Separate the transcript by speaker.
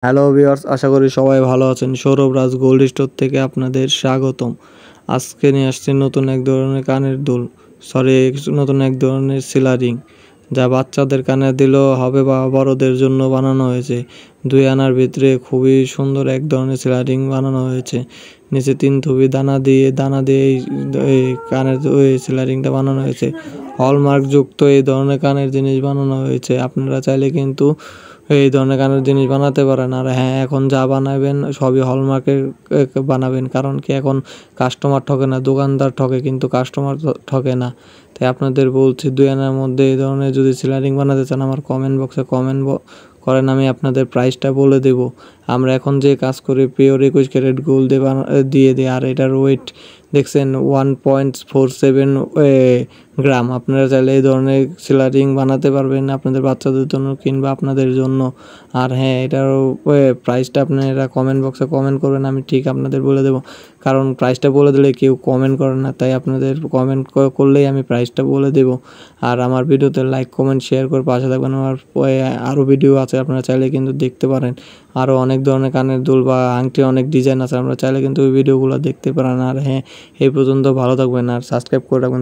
Speaker 1: Hello viewers, আশা করি সবাই ভালো আছেন। সৌরভ রাজ গোল্ড স্টোর থেকে আপনাদের স্বাগতম। আজকে নিয়ে আসছি নতুন এক ধরনের কানের দুল, নতুন এক ধরনের সিলারিং, যা বাচ্চাদের কানে দিলেও হবে বা বড়দের জন্য বানানো হয়েছে। 2 আনার ভিতরে খুবই সুন্দর এক ধরনের সিলারিং বানানো হয়েছে। নিচে 3 থুবি দানা দিয়ে এই কানের সিলারিংটা বানানো হয়েছে। হলমার্ক যুক্ত এই ধরনের কানের জিনিস বানানো হয়েছে। আপনারা চাইলে কিন্তু এই ধরনের কানের জিনিস বানাতে পারেন। আর হ্যাঁ, এখন যা বানাবেন সবই হলমার্কের বানাবেন, কারণ কি এখন কাস্টমার ঠকে না, দোকানদার ঠকে কিন্তু কাস্টমার ঠকে না। তাই আপনাদের বলছি 2 আনার মধ্যে এই ধরনের যদি সিলারিং বানাতে চান আমার কমেন্ট বক্সে করেন, আমি আপনাদের প্রাইসটা বলে দেব। আমরা এখন যে কাজ করি পিওর 21 ক্যারেট গোল্ড দিয়ে দিই। আর এটার ওয়েট দেখছেন 1.47 গ্রাম। আপনারা চাইলে এই ধরনের সিলারিং বানাতে পারবেন আপনাদের বাচ্চাদের জন্য কিংবা আপনাদের জন্য। আর হ্যাঁ, এটার প্রাইসটা আপনারা কমেন্ট বক্সে কমেন্ট করবেন, আমি ঠিক আপনাদের বলে দেবো। কারণ প্রাইসটা বলে দিলে কেউ কমেন্ট করে না, তাই আপনাদের কমেন্ট করলেই আমি প্রাইসটা বলে দেবো। আর আমার ভিডিওতে লাইক কমেন্ট শেয়ার করে পাশে থাকবেন। আমার আরও ভিডিও আছে, আপনারা চাইলে কিন্তু দেখতে পারেন। আরও অনেক ধরনের কানের দুল বা আংটি অনেক ডিজাইন আছে, আমরা চাইলে কিন্তু ওই ভিডিওগুলো দেখতে পারেন। আর হ্যাঁ, এই পর্যন্ত ভালো থাকবেন আর সাবস্ক্রাইব করে রাখবেন।